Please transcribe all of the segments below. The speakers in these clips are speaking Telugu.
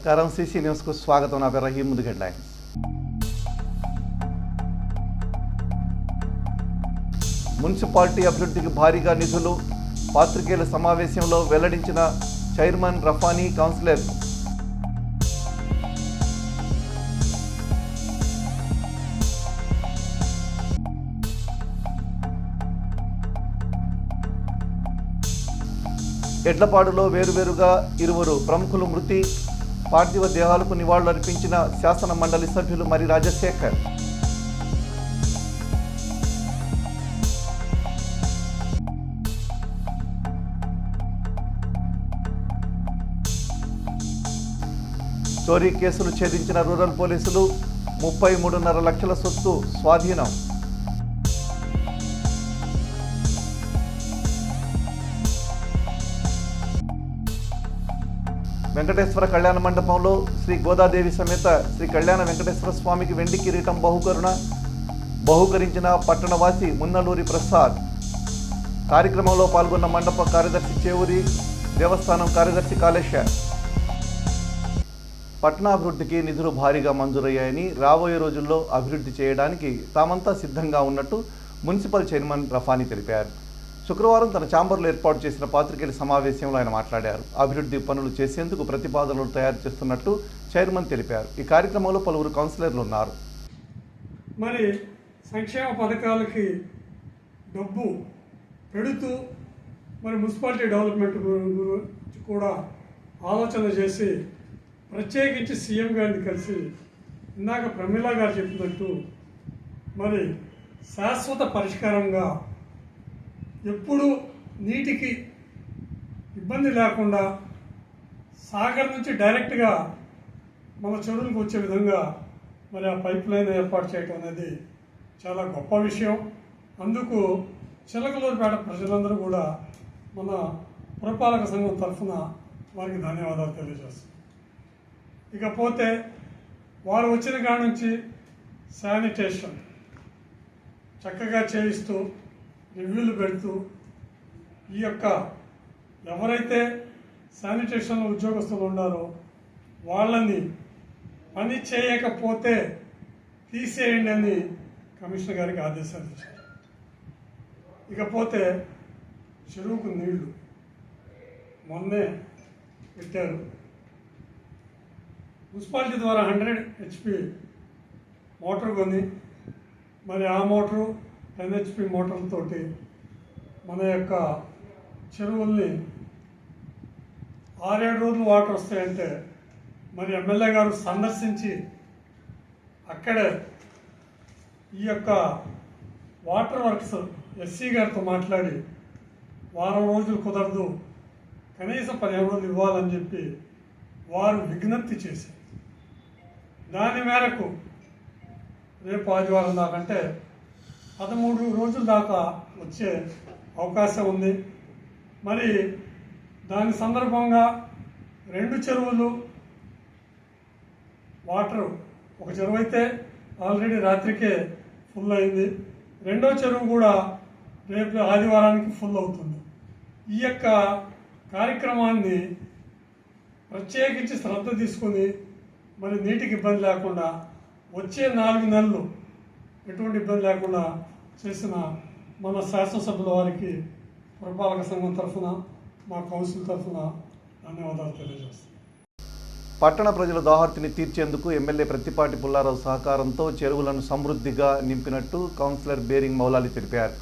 నమస్కారం. సిసి న్యూస్కు స్వాగతం. నా పేరు రహీం. ముందు హెడ్లైన్స్. మున్సిపాలిటీ అభివృద్ధికి భారీగా నిధులు. పాత్రికేయుల సమావేశంలో వెల్లడించిన చైర్మన్ రఫానీ, కౌన్సిలర్. ఎడ్లపాడులో వేరువేరుగా ఇరువురు ప్రముఖులు మృతి. పార్థివ దేహాలకు నివాళులర్పించిన శాసన మండలి సభ్యులు మరి రాజశేఖర్. చోరీ కేసులు ఛేదించిన రూరల్ పోలీసులు. 33.5 లక్షల సొత్తు స్వాధీనం. వెంకటేశ్వర కళ్యాణ మండపంలో శ్రీ గోదాదేవి సమేత శ్రీ కళ్యాణ వెంకటేశ్వర స్వామికి వెండి కిరీటం బహుకరించిన పట్టణవాసి మున్నలూరి ప్రసాద్. కార్యక్రమంలో పాల్గొన్న మండప కార్యదర్శి చేవూరి, దేవస్థానం కార్యదర్శి కాళేశ్వర్. పట్టణాభివృద్ధికి నిధులు భారీగా మంజూరయ్యాయని, రాబోయే రోజుల్లో అభివృద్ధి చేయడానికి తామంతా సిద్ధంగా ఉన్నట్టు మున్సిపల్ చైర్మన్ రఫానీ తెలిపారు. శుక్రవారం తన ఛాంబర్లో ఏర్పాటు చేసిన పాత్రికేయుల సమావేశంలో ఆయన మాట్లాడారు. అభివృద్ధి పనులు చేసేందుకు ప్రతిపాదనలు తయారు చేస్తున్నట్టు చైర్మన్ తెలిపారు. ఈ కార్యక్రమంలో పలువురు కౌన్సిలర్లు ఉన్నారు. మరి సంక్షేమ పథకాలకి డబ్బు పెడుతూ మరి మున్సిపాలిటీ డెవలప్మెంట్ గురించి కూడా ఆలోచన చేసి ప్రత్యేకించి సీఎం గారిని కలిసి ఇందాక ప్రమీలా గారు చెప్పినట్టు మరి శాశ్వత పరిష్కారంగా ఎప్పుడు నీటికి ఇబ్బంది లేకుండా సాగర్ నుంచి డైరెక్ట్గా మన చెరువులకు వచ్చే విధంగా మరి ఆ పైప్ లైన్ ఏర్పాటు చేయడం అనేది చాలా గొప్ప విషయం. అందుకు చిలకలూరుపేట ప్రజలందరూ కూడా మన పురపాలక సంఘం తరఫున వారికి ధన్యవాదాలు తెలియజేస్తాం. ఇకపోతే వారు వచ్చిన కాడ నుంచి శానిటేషన్ చక్కగా చేయిస్తూ రివ్యూలు పెడుతూ ఈ యొక్క ఎవరైతే శానిటేషన్లో ఉద్యోగస్తులు ఉన్నారో వాళ్ళని పని చేయకపోతే తీసేయండి అని కమిషనర్ గారికి ఆదేశాలు ఇచ్చారు. ఇకపోతే చెరువుకు నీళ్లు మొన్నే పెట్టారు. మున్సిపాలిటీ ద్వారా 100 HP మోటార్ కొని మరి ఆ మోటారు 10 HP మోటార్లతోటి మన యొక్క చెరువుల్ని 6-7 రోజులు వాటర్ వస్తాయంటే మరి ఎమ్మెల్యే గారు సందర్శించి అక్కడే ఈ యొక్క వాటర్ వర్క్స్ ఎస్సీ గారితో మాట్లాడి వారం రోజులు కుదరదు, కనీసం 15 రోజులు ఇవ్వాలని చెప్పి వారు విజ్ఞప్తి చేశారు. దాని మేరకు రేపు ఆదివారం దాకంటే 13 రోజుల దాకా వచ్చే అవకాశం ఉంది. మరి దాని సందర్భంగా 2 చెరువులు వాటరు, ఒక చెరువు అయితే ఆల్రెడీ రాత్రికే ఫుల్ అయింది, 2వ చెరువు కూడా రేపు ఆదివారానికి ఫుల్ అవుతుంది. ఈ యొక్క కార్యక్రమాన్ని ప్రత్యేకించి శ్రద్ధ తీసుకుని మరి నీటికి ఇబ్బంది లేకుండా వచ్చే 4 నెలలు ఎటువంటి ఇబ్బంది లేకుండా చేసిన మన శాసనసభ్యుల వారికి పురపాలక సంఘం తరఫున, మా కౌన్సిల్ తరఫున ధన్యవాదాలు తెలియజేస్తాను. పట్టణ ప్రజల దాహార్తిని తీర్చేందుకు ఎమ్మెల్యే ప్రత్తిపాటి పుల్లారావు సహకారంతో చెరువులను సమృద్ధిగా నింపినట్టు కౌన్సిలర్ బేరింగ్ మౌలాలి తెలిపారు.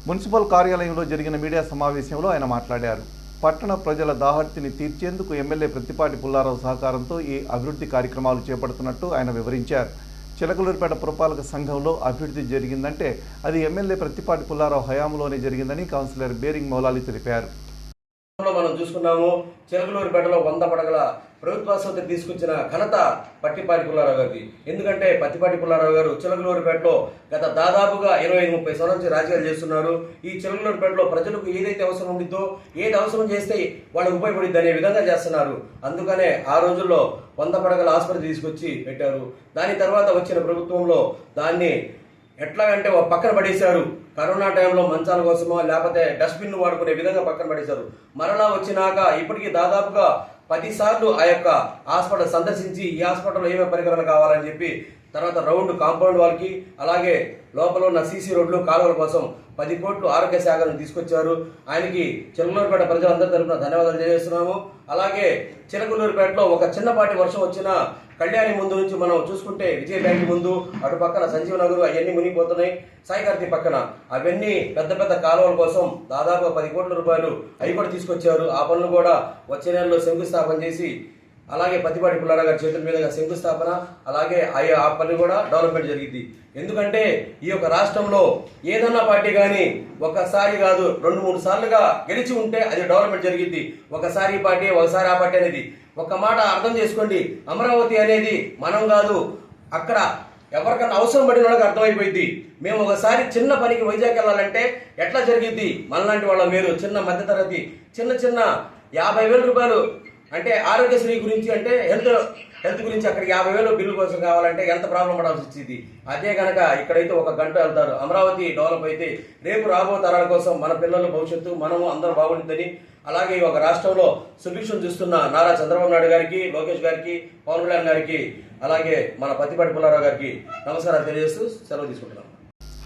మున్సిపల్ కార్యాలయంలో జరిగిన మీడియా సమావేశంలో ఆయన మాట్లాడారు. పట్టణ ప్రజల దాహార్తిని తీర్చేందుకు ఎమ్మెల్యే ప్రత్తిపాటి పుల్లారావు సహకారంతో ఈ అభివృద్ధి కార్యక్రమాలు చేపడుతున్నట్టు ఆయన వివరించారు. చిలకలూరుపేట పురపాలక సంఘంలో అభివృద్ధి జరిగిందంటే అది ఎమ్మెల్యే ప్రత్తిపాటి పుల్లారావు హయాంలోనే జరిగిందని కౌన్సిలర్ బేరింగ్ మౌలాలి తెలిపారు. మనం చూసుకున్నాము, చిలకలూరుపేటలో 100 పడగల ప్రభుత్వ ఆసుపత్రి తీసుకొచ్చిన ఘనత పట్టిపాటి పుల్లారావు గారికి. ఎందుకంటే పట్టిపాటి పుల్లారావు గారు చిలకలూరుపేటలో గత దాదాపుగా 25-30 సంవత్సరాల నుంచి రాజకీయాలు చేస్తున్నారు. ఈ చిలకలూరుపేటలో ప్రజలకు ఏదైతే అవసరం ఉండిద్దో, ఏది అవసరం చేస్తే వాళ్ళకి ఉపయోగపడిద్ది అనే విధంగా చేస్తున్నారు. అందుకనే ఆ రోజుల్లో 100 పడగల ఆసుపత్రి తీసుకొచ్చి పెట్టారు. దాని తర్వాత వచ్చిన ప్రభుత్వంలో దాన్ని ఎట్లాగంటే పక్కన పడేశారు. కరోనా టైంలో మంచాల కోసమో లేకపోతే డస్ట్బిన్ వాడుకునే విధంగా పక్కన పడేశారు. మరలా వచ్చినాక ఇప్పటికీ దాదాపుగా 10 సార్లు ఆ యొక్క హాస్పిటల్ సందర్శించి ఈ హాస్పిటల్లో ఏమేమి పరికరాలు కావాలని చెప్పి తర్వాత రౌండ్ కాంపౌండ్ వాళ్ళకి అలాగే లోపల ఉన్న సీసీ రోడ్లు కాలువల కోసం 10 కోట్లు ఆరోగ్య శాఖను తీసుకొచ్చారు. ఆయనకి చిలకలూరుపేట ప్రజలందరి తరపున ధన్యవాదాలు తెలియజేస్తున్నాము. అలాగే చిలకలూరుపేటలో ఒక చిన్నపాటి వర్షం వచ్చినా కళ్యాణి ముందు నుంచి మనం చూసుకుంటే విజయ బ్యాంక్ ముందు అటు పక్కన సంజీవ నగర్ అవన్నీ మునిగిపోతున్నాయి. సాయికార్తి పక్కన అవన్నీ పెద్ద పెద్ద కాలువల కోసం దాదాపు 10 కోట్ల రూపాయలు అవి కూడా తీసుకొచ్చారు. ఆ పనులు కూడా వచ్చే నెలలో శంకుస్థాపన చేసి అలాగే పత్తిపాటి పుల్లారావు గారి చేతుల మీదుగా శంకుస్థాపన అలాగే ఆ పని కూడా డెవలప్మెంట్ జరిగింది. ఎందుకంటే ఈ యొక్క రాష్ట్రంలో ఏదన్నా పార్టీ కానీ ఒకసారి కాదు 2-3 సార్లుగా గెలిచి ఉంటే అది డెవలప్మెంట్ జరిగింది. ఒకసారి ఈ పార్టీ ఒకసారి ఆ పార్టీ అనేది ఒక మాట అర్థం చేసుకోండి. అమరావతి అనేది మనం కాదు, అక్కడ ఎవరికన్నా అవసరం పడిన వాళ్ళకి అర్థమైపోయింది. మేము ఒకసారి చిన్న పనికి వైజాగ్ వెళ్ళాలంటే ఎట్లా జరిగింది, మనలాంటి వాళ్ళ మీరు చిన్న మధ్యతరగతి చిన్న 50,000 రూపాయలు అంటే ఆరోగ్యశ్రీ గురించి అంటే హెల్త్ గురించి అక్కడ 50,000 బిల్లు కోసం కావాలంటే ఎంత ప్రాబ్లం పడాల్సి వచ్చింది. అదే కనుక ఇక్కడైతే 1 గంట వెళ్తారు. అమరావతి డెవలప్ అయితే రేపు రాబో తరాల కోసం మన పిల్లల భవిష్యత్తు మనము అందరూ బాగుంటుందని అలాగే ఒక రాష్ట్రంలో సొల్యూషన్ చూస్తున్న నారా చంద్రబాబు నాయుడు గారికి, లోకేష్ గారికి, పవన్ కళ్యాణ్ గారికి అలాగే మన పత్తిపాటి పుల్లారావు గారికి నమస్కారాలు తెలియజేస్తూ సెలవు తీసుకుంటున్నాం.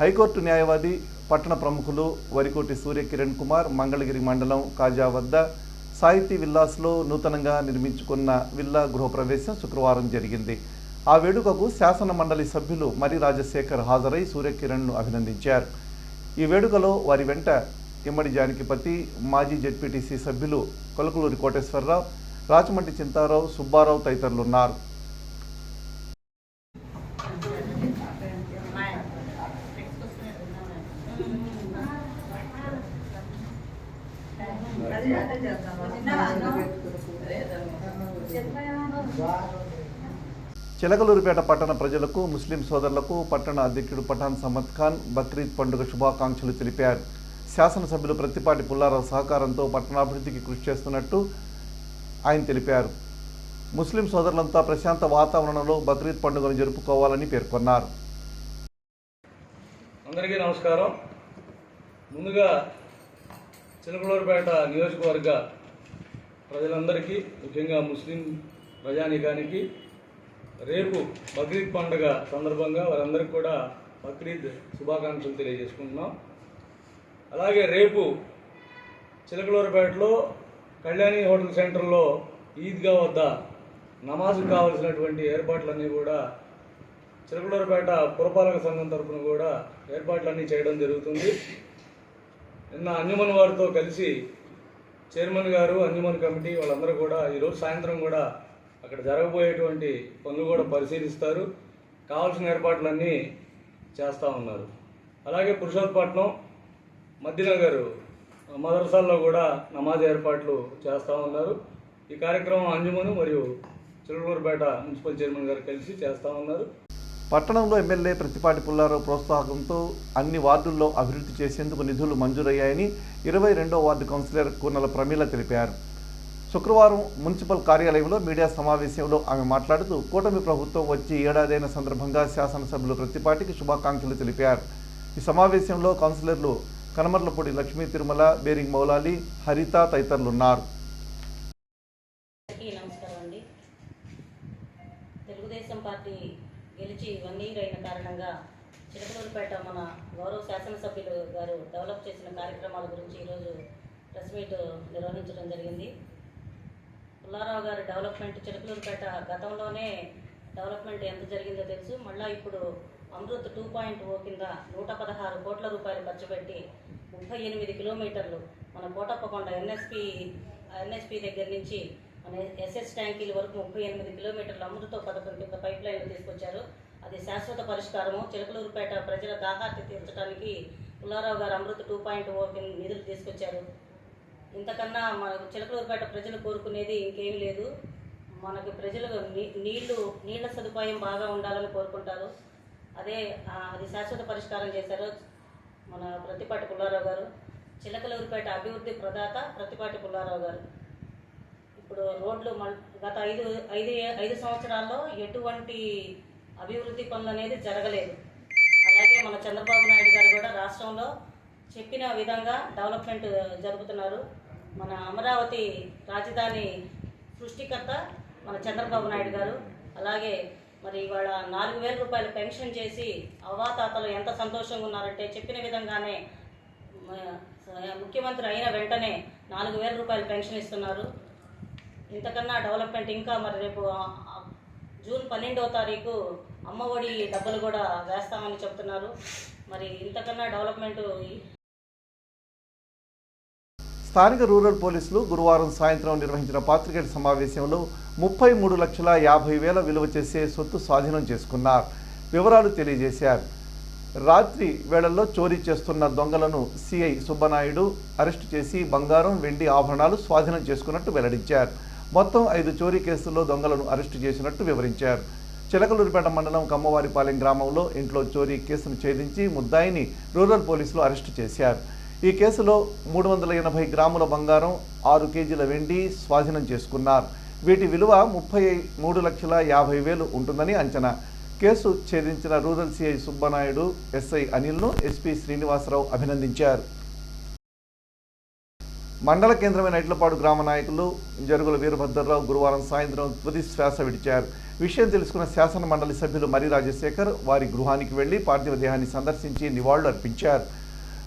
హైకోర్టు న్యాయవాది పట్టణ ప్రముఖులు వరికోటి సూర్య కిరణ్ కుమార్ మంగళగిరి మండలం కాజా వద్ద సాహితీ విల్లాస్లో నూతనంగా నిర్మించుకున్న విల్లా గృహప్రవేశం శుక్రవారం జరిగింది. ఆ వేడుకకు శాసన మండలి సభ్యులు మరి రాజశేఖర్ హాజరై సూర్యకిరణ్ను అభినందించారు. ఈ వేడుకలో వారి వెంట ఇమ్మడి జానకిపతి, మాజీ జెడ్పీటీసీ సభ్యులు కొలకలూరి కోటేశ్వరరావు, రాచమంటి చింతారావు, సుబ్బారావు తదితరులున్నారు. చిలకలూరుపేట పట్టణ ప్రజలకు, ముస్లిం సోదరులకు పట్టణ అధ్యక్షుడు పఠాన్ సమద్ ఖాన్ బక్రీద్ పండుగ శుభాకాంక్షలు తెలిపారు. శాసనసభ్యులు ప్రత్తిపాటి పుల్లారావు సహకారంతో పట్టణాభివృద్ధికి కృషి చేస్తున్నట్టు ఆయన తెలిపారు. ముస్లిం సోదరులంతా ప్రశాంత వాతావరణంలో బక్రీద్ పండుగను జరుపుకోవాలని పేర్కొన్నారు. అందరికీ నమస్కారం. ముందుగా చిలకలూరుపేట నియోజకవర్గ ప్రజలందరికీ, ముఖ్యంగా ముస్లిం ప్రజానీకానికి రేపు బక్రీద్ పండుగ సందర్భంగా వారందరికీ కూడా బక్రీద్ శుభాకాంక్షలు తెలియజేసుకుంటున్నాం. అలాగే రేపు చిలకలూరుపేటలో కళ్యాణి హోటల్ సెంటర్లో ఈద్గా వద్ద నమాజ్కి కావాల్సినటువంటి ఏర్పాట్లన్నీ కూడా చిలకలూరుపేట పురపాలక సంఘం తరఫున కూడా ఏర్పాట్లన్నీ చేయడం జరుగుతుంది. నిన్న అంజుమన్ వారితో కలిసి చైర్మన్ గారు, అంజుమన్ కమిటీ వాళ్ళందరూ కూడా ఈరోజు సాయంత్రం కూడా అక్కడ జరగబోయేటువంటి పనులు కూడా పరిశీలిస్తారు. కావాల్సిన ఏర్పాట్లన్నీ చేస్తూ ఉన్నారు. అలాగే పురుషోత్పట్నం, మధ్యనగర్ మదర్సాల్లో కూడా నమాజ్ ఏర్పాట్లు చేస్తూ ఉన్నారు. ఈ కార్యక్రమం అంజుమను మరియు చిలకలూరుపేట మున్సిపల్ చైర్మన్ గారు కలిసి చేస్తూ ఉన్నారు. పట్టణంలో ఎమ్మెల్యే ప్రత్తిపాటి పుల్లారావు ప్రోత్సాహంతో అన్ని వార్డుల్లో అభివృద్ధి చేసేందుకు నిధులు మంజూరయ్యాయని 22వ వార్డు కౌన్సిలర్ కూనల ప్రమీల తెలిపారు. శుక్రవారం మున్సిపల్ కార్యాలయంలో మీడియా సమావేశంలో ఆమె మాట్లాడుతూ కూటమి ప్రభుత్వం వచ్చి ఏడాదైన సందర్భంగా శాసనసభ్యులు ప్రత్తిపాటికి శుభాకాంక్షలు తెలిపారు. ఈ సమావేశంలో కౌన్సిలర్లు కనమర్లపూడి లక్ష్మీ తిరుమల, బేరింగ్ మౌలాలి, హరిత తదితరులున్నారు. నమస్కారం అండి. తెలుగుదేశం పార్టీ గెలిచి 1 year అయిన కారణంగా చిలకలూరుపేట మన గౌరవ శాసనసభ్యులు గారు డెవలప్ చేసిన కార్యక్రమాల గురించి ఈరోజు ప్రెస్ మీట్ నిర్వహించడం జరిగింది. పుల్లారావు గారు డెవలప్మెంట్ చిలకలూరుపేట గతంలోనే డెవలప్మెంట్ ఎంత జరిగిందో తెలుసు. మళ్ళీ ఇప్పుడు అమృత్ 2.0 కింద 116 కోట్ల రూపాయలు ఖర్చు పెట్టి 38 కిలోమీటర్లు మన కోటప్పకొండ ఎన్ఎస్పి దగ్గర నుంచి మన ఎస్ఎస్ ట్యాంకీల వరకు 38 కిలోమీటర్లు అమృత పథకం కింద పైప్ లైన్లు తీసుకొచ్చారు. అది శాశ్వత పరిష్కారము. చిలకలూరుపేట ప్రజల దాహార్తి తీర్చడానికి పుల్లారావు గారు అమృత్ 2.0 కింద నిధులు తీసుకొచ్చారు. ఇంతకన్నా మన చిలకలూరుపేట ప్రజలు కోరుకునేది ఇంకేమీ లేదు. మనకి ప్రజలు నీళ్ల సదుపాయం బాగా ఉండాలని కోరుకుంటారు. అది శాశ్వత పరిష్కారం చేశారు మన ప్రత్తిపాటి పుల్లారావు గారు. చిలకలూరుపేట అభివృద్ధి ప్రదాత ప్రత్తిపాటి పుల్లారావు గారు. ఇప్పుడు రోడ్లు గత 5 సంవత్సరాల్లో ఎటువంటి అభివృద్ధి పనులు అనేది జరగలేదు. అలాగే మన చంద్రబాబు నాయుడు గారు కూడా రాష్ట్రంలో చెప్పిన విధంగా డెవలప్మెంట్ జరుపుతున్నారు. మన అమరావతి రాజధాని సృష్టికర్త మన చంద్రబాబు నాయుడు గారు. అలాగే మరి ఇవాళ 4,000 రూపాయలు పెన్షన్ చేసి అవ్వాతాతలు ఎంత సంతోషంగా ఉన్నారంటే చెప్పిన విధంగానే ముఖ్యమంత్రి అయిన వెంటనే 4,000 రూపాయలు పెన్షన్ ఇస్తున్నారు. ఇంతకన్నా డెవలప్మెంట్ ఇంకా మరి రేపు జూన్ 12వ తారీఖు అమ్మఒడి డబ్బులు కూడా వేస్తామని చెప్తున్నారు. మరి ఇంతకన్నా డెవలప్మెంట్. స్థానిక రూరల్ పోలీసులు గురువారం సాయంత్రం నిర్వహించిన పాత్రికేయుల సమావేశంలో 33,50,000 విలువ చేసే సొత్తు స్వాధీనం చేసుకున్నారు. వివరాలు తెలియజేశారు. రాత్రి వేళల్లో చోరీ చేస్తున్న దొంగలను సిఐ సుబ్బనాయుడు అరెస్టు చేసి బంగారం, వెండి ఆభరణాలు స్వాధీనం చేసుకున్నట్టు వెల్లడించారు. మొత్తం 5 చోరీ కేసుల్లో దొంగలను అరెస్టు చేసినట్టు వివరించారు. చిలకలూరిపేట మండలం కమ్మవారిపాలెం గ్రామంలో ఇంట్లో చోరీ కేసును ఛేదించి ముద్దాయిని రూరల్ పోలీసులు అరెస్టు చేశారు. ఈ కేసులో 380 గ్రాముల బంగారం, 6 కేజీల వెండి స్వాధీనం చేసుకున్నారు. వీటి విలువ 33,50,000 ఉంటుందని అంచనా. కేసు ఛేదించిన రూరల్ సిఐ సుబ్బనాయుడు, ఎస్ఐ అనిల్ను ఎస్పీ శ్రీనివాసరావు అభినందించారు. మండల కేంద్రమైన ఇట్లపాడు గ్రామ నాయకులు జరుగుల వీరభద్రరావు గురువారం సాయంత్రం తుది శ్వాస విడిచారు. విషయం తెలుసుకున్న శాసన మండలి సభ్యులు మరి రాజశేఖర్ వారి గృహానికి వెళ్లి పార్థివ దేహాన్ని సందర్శించి నివాళులు అర్పించారు.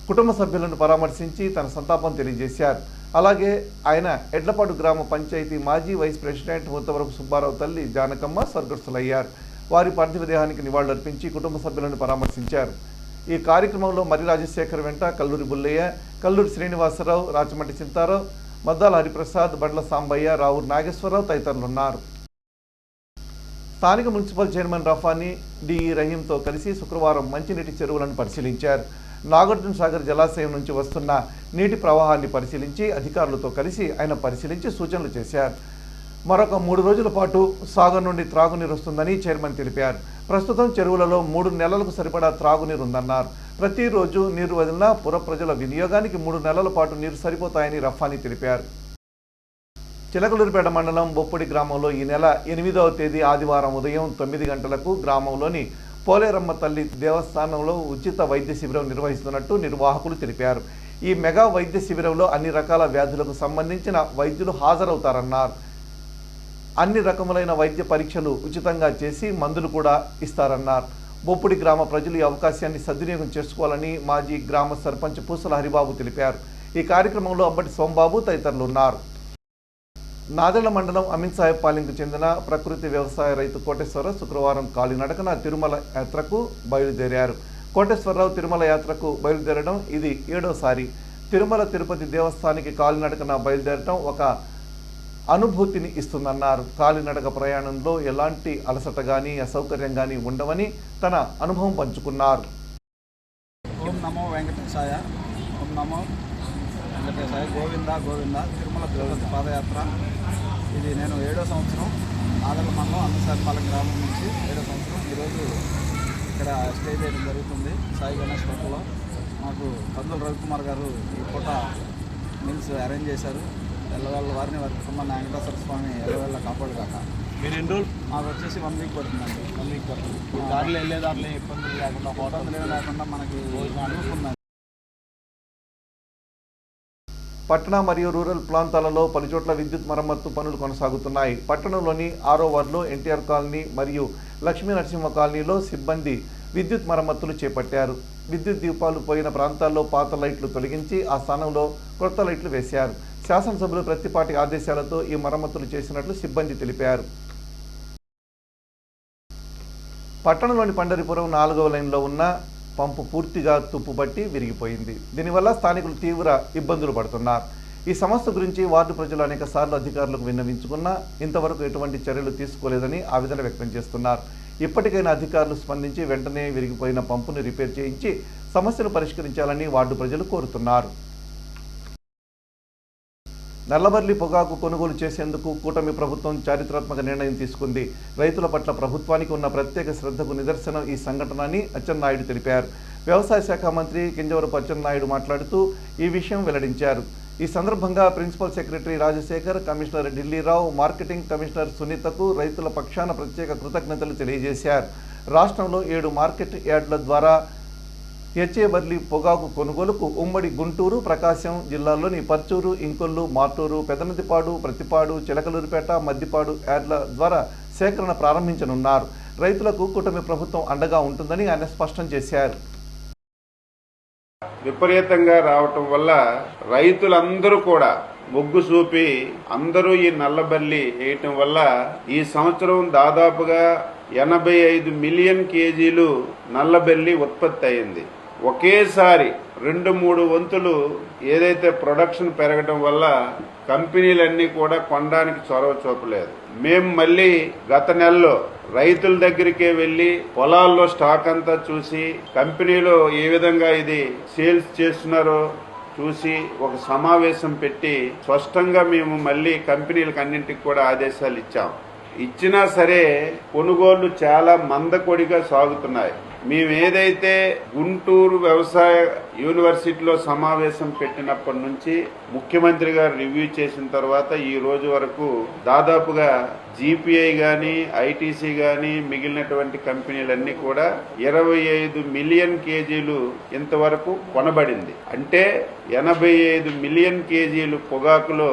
కుటుంబ సభ్యులను పరామర్శించి తన సంతాపం తెలియజేశారు. అలాగే ఆయన ఎడ్లపాడు గ్రామ పంచాయతీ మాజీ వైస్ ప్రెసిడెంట్ ముత్తవరపు సుబ్బారావు తల్లి జానకమ్మ స్వర్గస్థులయ్యారు. వారి పార్థివ దేహానికి నివాళులర్పించి కుటుంబ సభ్యులను పరామర్శించారు. ఈ కార్యక్రమంలో మరి రాజశేఖర్ వెంట కల్లూరి బుల్లయ్య, కల్లూరి శ్రీనివాసరావు, రాచమట్టి చింతారావు, మద్దాల హరిప్రసాద్, బండ్ల సాంబయ్య, రావూరు నాగేశ్వరరావు తదితరులున్నారు. స్థానిక మున్సిపల్ చైర్మన్ రఫానీ డిఈ రహీంతో కలిసి శుక్రవారం మంచినీటి చెరువులను పరిశీలించారు. నాగార్జున సాగర్ జలాశయం నుంచి వస్తున్న నీటి ప్రవాహాన్ని పరిశీలించి అధికారులతో కలిసి ఆయన పరిశీలించి సూచనలు చేశారు. మరొక 3 రోజుల పాటు సాగర్ నుండి త్రాగునీరు వస్తుందని చైర్మన్ తెలిపారు. ప్రస్తుతం చెరువులలో 3 నెలలకు సరిపడా త్రాగునీరు ఉందన్నారు. ప్రతిరోజు నీరు వదిలినా పుర ప్రజల వినియోగానికి 3 నెలల పాటు నీరు సరిపోతాయని రఫానీ తెలిపారు. చిలకలూరిపేట మండలం బొప్పుడి గ్రామంలో ఈ నెల 8వ తేదీ ఆదివారం ఉదయం 9 గంటలకు గ్రామంలోని పోలేరమ్మ తల్లి దేవస్థానంలో ఉచిత వైద్య శిబిరం నిర్వహిస్తున్నట్టు నిర్వాహకులు తెలిపారు. ఈ మెగా వైద్య శిబిరంలో అన్ని రకాల వ్యాధులకు సంబంధించిన వైద్యులు హాజరవుతారన్నారు. అన్ని రకములైన వైద్య పరీక్షలు ఉచితంగా చేసి మందులు కూడా ఇస్తారన్నారు. బొప్పుడి గ్రామ ప్రజలు ఈ అవకాశాన్ని సద్వినియోగం చేసుకోవాలని మాజీ గ్రామ సర్పంచ్ పూసల హరిబాబు తెలిపారు. ఈ కార్యక్రమంలో అంబటి సోంబాబు తదితరులు ఉన్నారు. నాదెళ్ల మండలం అమీన్ సాహెబ్ పాలెంకు చెందిన ప్రకృతి వ్యవసాయ రైతు కోటేశ్వరరావు శుక్రవారం కాలినడకన తిరుమల యాత్రకు బయలుదేరారు. కోటేశ్వరరావు తిరుమల యాత్రకు బయలుదేరడం ఇది 7వసారి. తిరుమల తిరుపతి దేవస్థానానికి కాలినడకన బయలుదేరడం ఒక అనుభూతిని ఇస్తుందన్నారు. కాలినడక ప్రయాణంలో ఎలాంటి అలసట కానీ అసౌకర్యం కానీ ఉండవని తన అనుభవం పంచుకున్నారు. ఓం నమో వెంకటేశాయ, ఓం నమో వెంకటేశాయ, గోవింద గోవింద. తిరుమల తిరుపతి పాదయాత్ర ఇది నేను 7వ సంవత్సరం. నాదెళ్ల మండలం అమీన్సాహెబ్పాలెం గ్రామం నుంచి 7వ సంవత్సరం. ఈరోజు ఇక్కడ స్టే చేయడం జరుగుతుంది సాయి గణేష్ హోటల్లో. మాకు కందుల రవికుమార్ గారు ఈ పూట మీల్స్ అరేంజ్ చేశారు. ఎల్లవేళ్ళ వారిని కుటుంబాన్ని వెంకటేశ్వర స్వామి ఎల్లవేళ్ళ కాపాడు కాక. మీరు ఎన్ని రోజులు? మాకు వచ్చేసి 1 వీక్ పడుతుందండి. 1 వీక్ పడుతుంది. దారిలో వెళ్ళే దారిలో ఇబ్బందులు లేకుండా హోటల్ లేకుండా మనకి అనుకుంటున్నాం. పట్టణ మరియు రూరల్ ప్రాంతాలలో పలుచోట్ల విద్యుత్ మరమ్మత్తు పనులు కొనసాగుతున్నాయి. పట్టణంలోని 6వ వార్డులో ఎన్టీఆర్ కాలనీ మరియు లక్ష్మీ నరసింహ కాలనీలో సిబ్బంది విద్యుత్ మరమ్మతులు చేపట్టారు. విద్యుత్ దీపాలు పోయిన ప్రాంతాల్లో పాత లైట్లు తొలగించి ఆ స్థానంలో కొత్త లైట్లు వేశారు. శాసనసభ్యులు ప్రత్తిపాటి ఆదేశాలతో ఈ మరమ్మతులు చేసినట్లు సిబ్బంది తెలిపారు. పట్టణంలోని పండరిపురం 4వ లైన్లో ఉన్న పంపు పూర్తిగా తుప్పుపట్టి విరిగిపోయింది. దీనివల్ల స్థానికులు తీవ్ర ఇబ్బందులు పడుతున్నారు. ఈ సమస్య గురించి వార్డు ప్రజలు అనేక సార్లు అధికారులకు విన్నవించుకున్నా ఇంతవరకు ఎటువంటి చర్యలు తీసుకోలేదని ఆవేదన వ్యక్తం చేస్తున్నారు. ఇప్పటికైనా అధికారులు స్పందించి వెంటనే విరిగిపోయిన పంపును రిపేర్ చేయించి సమస్యను పరిష్కరించాలని వార్డు ప్రజలు కోరుతున్నారు. నల్లబర్లి పొగాకు కొనుగోలు చేసేందుకు కూటమి ప్రభుత్వం చారిత్రాత్మక నిర్ణయం తీసుకుంది. రైతుల పట్ల ప్రభుత్వానికి ఉన్న ప్రత్యేక శ్రద్ధకు నిదర్శనం ఈ సంఘటన అని అచ్చెన్నాయుడు తెలిపారు. వ్యవసాయ శాఖ మంత్రి కింజవరపు అచ్చెన్నాయుడు మాట్లాడుతూ ఈ విషయం వెల్లడించారు. ఈ సందర్భంగా principal secretary Rajasekhar, commissioner Dillirao, marketing commissioner సునీతకు రైతుల పక్షాన ప్రత్యేక కృతజ్ఞతలు తెలియజేశారు. రాష్ట్రంలో 7 మార్కెట్ యార్డుల ద్వారా హెచ్ఏబర్లీ పొగాకు కొనుగోలుకు ఉమ్మడి గుంటూరు, ప్రకాశం జిల్లాల్లోని పర్చూరు, ఇంకొల్లు, మార్టూరు, పెదనదిపాడు, ప్రతిపాడు, చిలకలూరిపేట, మద్దిపాడు యార్డ్ల ద్వారా సేకరణ ప్రారంభించనున్నారు. రైతులకు కూటమి ప్రభుత్వం అండగా ఉంటుందని ఆయన స్పష్టం చేశారు. విపరీతంగా రావటం వల్ల రైతులందరూ కూడా మొగ్గు చూపి అందరూ ఈ నల్లబల్లి వేయటం వల్ల ఈ సంవత్సరం దాదాపుగా 85 మిలియన్ కేజీలు నల్లబల్లి ఉత్పత్తి అయింది. ఒకేసారి 2-3 వంతులు ఏదైతే ప్రొడక్షన్ పెరగడం వల్ల కంపెనీలన్నీ కూడా కొనడానికి చొరవ చూపలేదు. మేము మళ్ళీ గత నెలలో రైతుల దగ్గరికే వెళ్లి పొలాల్లో స్టాక్ అంతా చూసి కంపెనీలో ఏ విధంగా ఇది సేల్స్ చేస్తున్నారో చూసి ఒక సమావేశం పెట్టి స్పష్టంగా మేము మళ్ళీ కంపెనీలకు అన్నింటికి కూడా ఆదేశాలు ఇచ్చినా సరే కొనుగోళ్లు చాలా మందకొడిగా సాగుతున్నాయి. మేము ఏదైతే గుంటూరు వ్యవసాయ యూనివర్సిటీలో సమావేశం పెట్టినప్పటి నుంచి ముఖ్యమంత్రి గారు రివ్యూ చేసిన తర్వాత ఈ రోజు వరకు దాదాపుగా జీపీఐ గాని, ఐటీసీ గాని, మిగిలినటువంటి కంపెనీలన్నీ కూడా 25 మిలియన్ కేజీలు ఇంతవరకు కొనబడింది. అంటే 85 మిలియన్ కేజీలు పొగాకులో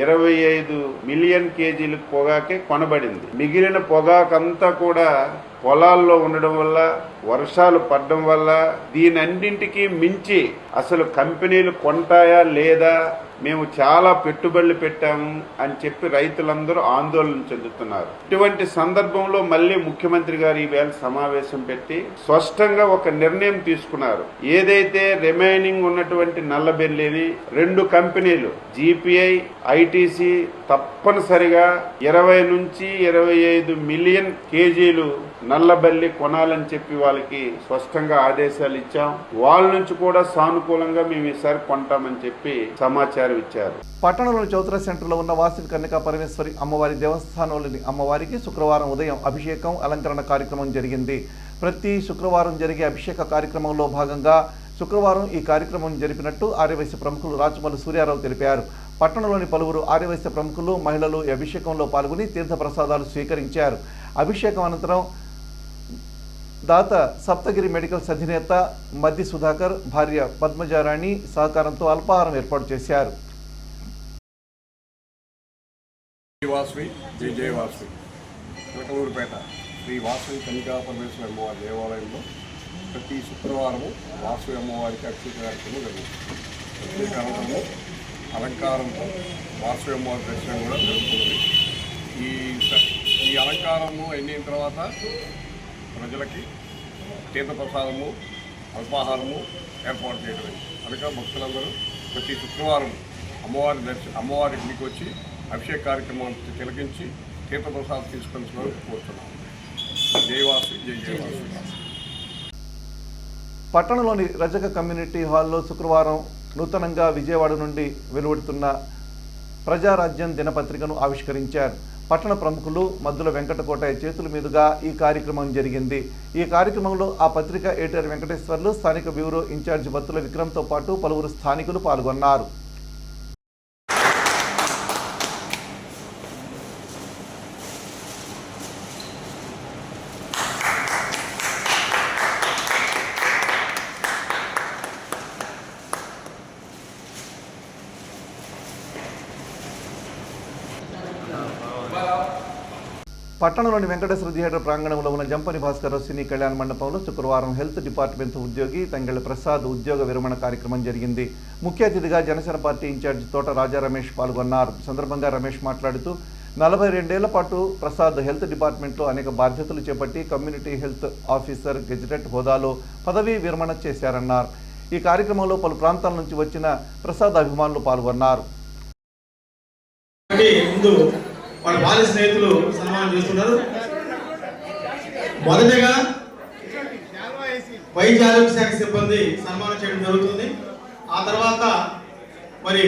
25 మిలియన్ కేజీలు పొగాకే కొనబడింది. మిగిలిన పొగాకంతా కూడా పొలాల్లో ఉండడం వల్ల, వర్షాలు పడడం వల్ల దీనన్నింటికి మించి అసలు కంపెనీలు కొంటాయా లేదా, మేము చాలా పెట్టుబడులు పెట్టాము అని చెప్పి రైతులందరూ ఆందోళన చెందుతున్నారు. ఇటువంటి సందర్భంలో మళ్ళీ ముఖ్యమంత్రి గారు ఈవేళ సమావేశం పెట్టి స్పష్టంగా ఒక నిర్ణయం తీసుకున్నారు. ఏదైతే రిమైనింగ్ ఉన్నటువంటి నల్లబెల్లిని 2 కంపెనీలు జీపీఐ, ఐటీసీ తప్పనిసరిగా 20 నుంచి 25 మిలియన్ కేజీలు నల్లబల్లి కొనాలని చెప్పి వాళ్ళకి స్పష్టంగా ఆదేశాలు ఇచ్చాం. వాళ్ళ నుంచి కూడా సానుకూలంగా మేము ఈసారి కొంటామని చెప్పి సమాచారం ఇచ్చారు. పట్టణంలోని చౌత్ర సెంటర్లో ఉన్న వాసవి కన్యకా పరమేశ్వరి అమ్మవారి దేవస్థానంలోని అమ్మవారికి శుక్రవారం ఉదయం అభిషేకం, అలంకరణ కార్యక్రమం జరిగింది. ప్రతి శుక్రవారం జరిగే అభిషేక కార్యక్రమంలో భాగంగా శుక్రవారం ఈ కార్యక్రమం జరిపినట్టు ఆర్యవైశ్య ప్రముఖులు రాచమల్లి సూర్యారావు తెలిపారు. పట్టణంలోని పలువురు ఆర్యవైశ్య ప్రముఖులు, మహిళలు ఈ అభిషేకంలో పాల్గొని తీర్థ ప్రసాదాలు స్వీకరించారు. అభిషేకం అనంతరం దాత సప్తగిరి మెడికల్స్ అధినేత మద్ది సుధాకర్, భార్య పద్మజారాణి సహకారంతో అల్పాహారం ఏర్పాటు చేశారు. వాసవి జయ వాసవి చిలకలూరిపేట శ్రీ వాసవి కన్యకా పరమేశ్వరి అమ్మవారి దేవాలయంలో ప్రతి శుక్రవారము వాసవి అమ్మవారికి అభిషేక కార్యక్రమం జరుగుతుంది. ప్రత్యేక అలంకారంతో వాసవి అమ్మవారి దర్శనం కూడా జరుగుతుంది. ఈ అలంకారము అయిన తర్వాత ప్రజలకి తీర్థప్రసాదము, అల్పాహారము ఏర్పాటు చేయడం. కనుక భక్తులందరూ ప్రతి శుక్రవారం అమ్మవారి ఇంటికి వచ్చి అభిషేక కార్యక్రమాన్ని తిలకించి తీర్థప్రసాదం తీసుకొని కోరుతున్నాము. జయవాసి జయవాసి. పట్టణంలోని రజక కమ్యూనిటీ హాల్లో శుక్రవారం నూతనంగా విజయవాడ నుండి వెలువడుతున్న ప్రజారాజ్యం దినపత్రికను ఆవిష్కరించారు. పట్టణ ప్రముఖులు మద్దుల వెంకటకోటయ్య చేతుల మీదుగా ఈ కార్యక్రమం జరిగింది. ఈ కార్యక్రమంలో ఆ పత్రిక ఎడిటర్ వెంకటేశ్వర్లు, స్థానిక బ్యూరో ఇన్ఛార్జి బత్తుల విక్రమ్తో పాటు పలువురు స్థానికులు పాల్గొన్నారు. పట్టణంలోని వెంకటేశ్వర థియేటర్ ప్రాంగణంలో ఉన్న జంపని భాస్కర్ సినీ కళ్యాణ మండపంలో శుక్రవారం హెల్త్ డిపార్ట్మెంట్ ఉద్యోగి తంగెళ్ల ప్రసాద్ ఉద్యోగ విరమణ కార్యక్రమం జరిగింది. ముఖ్య అతిథిగా జనసేన పార్టీ ఇన్ఛార్జి తోట రాజా రమేష్ పాల్గొన్నారు. సందర్భంగా రమేష్ మాట్లాడుతూ 42 ఏళ్ల పాటు ప్రసాద్ హెల్త్ డిపార్ట్మెంట్లో అనేక బాధ్యతలు చేపట్టి కమ్యూనిటీ హెల్త్ ఆఫీసర్ గెజిటెడ్ హోదాలో పదవీ విరమణ చేశారన్నారు. ఈ కార్యక్రమంలో పలు ప్రాంతాల నుంచి వచ్చిన ప్రసాద్ అభిమానులు పాల్గొన్నారు. వాళ్ళ బాల్య స్నేహితులు సన్మానం చేస్తున్నారు. మొదటగా వైద్య ఆరోగ్య శాఖ సిబ్బంది సన్మానం చేయడం జరుగుతుంది. ఆ తర్వాత మరి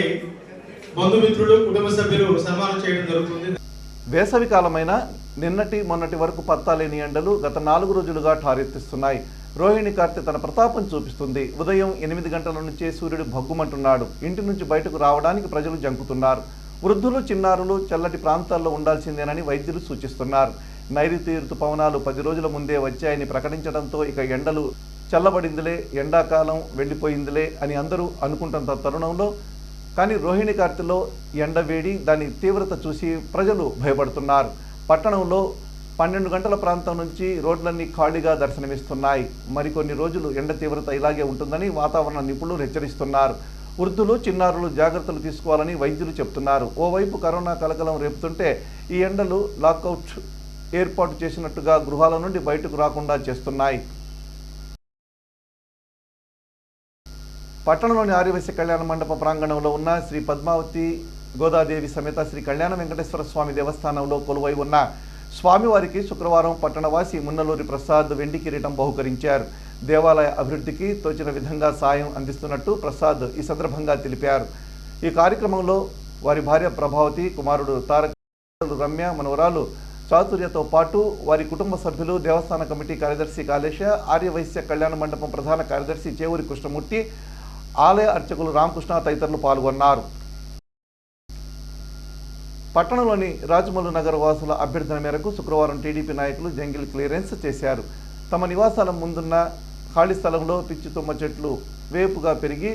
బంధుమిత్రులు, కుటుంబ సభ్యులు సన్మానం చేయడం జరుగుతుంది. వేసవి కాలమైన నిన్నటి మొన్నటి వరకు పత్తాలేని ఎండలు గత 4 రోజులుగా ఠారెత్తిస్తున్నాయి. రోహిణి కార్తె తన ప్రతాపం చూపిస్తుంది. ఉదయం 8 గంటల నుంచే సూర్యుడు భగ్గుమంటున్నాడు. ఇంటి నుంచి బయటకు రావడానికి ప్రజలు జంకుతున్నారు. వృద్ధులు, చిన్నారులు చల్లటి ప్రాంతాల్లో ఉండాల్సిందేనని వైద్యులు సూచిస్తున్నారు. నైరుతి ఋతుపవనాలు 10 రోజుల ముందే వచ్చాయని ప్రకటించడంతో ఇక ఎండలు చల్లబడిందిలే, ఎండాకాలం వెళ్ళిపోయిందిలే అని అందరూ అనుకుంటున్న తరుణంలో కానీ రోహిణి కార్తెలో ఎండ వేడి దాని తీవ్రత చూసి ప్రజలు భయపడుతున్నారు. పట్టణంలో 12 గంటల ప్రాంతం నుంచి రోడ్లన్నీ ఖాళీగా దర్శనమిస్తున్నాయి. మరికొన్ని రోజులు ఎండ తీవ్రత ఇలాగే ఉంటుందని వాతావరణ నిపుణులు హెచ్చరిస్తున్నారు. వృద్ధులు, చిన్నారులు జాగ్రత్తలు తీసుకోవాలని వైద్యులు చెబుతున్నారు. ఓవైపు కరోనా కలకలం రేపుతుంటే ఈ ఎండలు లాకౌట్ ఏర్పాటు చేసినట్టుగా గృహాల నుండి బయటకు రాకుండా చేస్తున్నాయి. పట్టణంలోని ఆర్యవైశ్య కళ్యాణ మండప ప్రాంగణంలో ఉన్న శ్రీ పద్మావతి గోదాదేవి సమేత శ్రీ కళ్యాణ వెంకటేశ్వర స్వామి దేవస్థానంలో కొలువై ఉన్న స్వామివారికి శుక్రవారం పట్టణవాసి మున్నలూరి ప్రసాద్ వెండి కిరీటం బహుకరించారు. దేవాలయ అభివృద్ధికి తోచిన విధంగా సాయం అందిస్తున్నట్టు ప్రసాద్ ఈ సందర్భంగా తెలిపారు. ఈ కార్యక్రమంలో వారి భార్య ప్రభావతి, కుమారుడు తారక, రమ్య, మనవరాలు చాతుర్యతో పాటు వారి కుటుంబ సభ్యులు, దేవస్థాన కమిటీ కార్యదర్శి కాళేశ, ఆర్యవైశ్య కళ్యాణ మండపం ప్రధాన కార్యదర్శి చేవూరి కృష్ణమూర్తి, ఆలయ అర్చకులు రామకృష్ణ తదితరులు పాల్గొన్నారు. పట్టణంలోని రాజమౌళి నగర వాసుల అభ్యర్థన మేరకు శుక్రవారం టీడీపీ నాయకులు జంగిల్ క్లియరెన్స్ చేశారు. తమ నివాసాల ముందున్న ఖాళీ స్థలంలో పిచ్చి తుమ్మ చెట్లు వేపుగా పెరిగి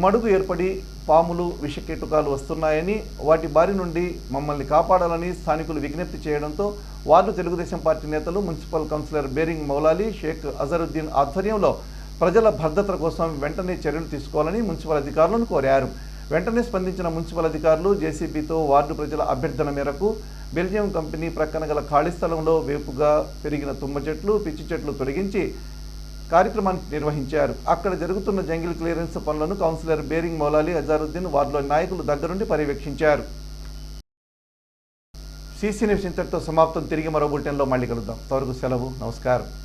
మడుగు ఏర్పడి పాములు, విషకీటకాలు వస్తున్నాయని, వాటి బారి నుండి మమ్మల్ని కాపాడాలని స్థానికులు విజ్ఞప్తి చేయడంతో వార్డు తెలుగుదేశం పార్టీ నేతలు, మున్సిపల్ కౌన్సిలర్ బేరింగ్ మౌలాలి, షేక్ అజరుద్దీన్ ఆధ్వర్యంలో ప్రజల భద్రత కోసం వెంటనే చర్యలు తీసుకోవాలని మున్సిపల్ అధికారులను కోరారు. వెంటనే స్పందించిన మున్సిపల్ అధికారులు జేసీబీతో వార్డు ప్రజల అభ్యర్థన మేరకు బెల్జియం కంపెనీ ప్రక్కన గల ఖాళీ స్థలంలో వేపుగా పెరిగిన తుమ్మ చెట్లు, పిచ్చి చెట్లు తొలగించి కార్యక్రమాన్ని నిర్వహించారు. అక్కడ జరుగుతున్న జంగిల్ క్లియరెన్స్ పనులను కౌన్సిలర్ బేరింగ్ మౌలాలి, అజారుద్దీన్ వార్డులోని నాయకులు దగ్గరుండి పర్యవేక్షించారు. సీసీ న్యూస్ ఇంతటితో సమాప్తం. తిరిగి మరో బులెటిన్లో మళ్ళీ కలుద్దాం. అంతవరకు సెలవు. నమస్కారం.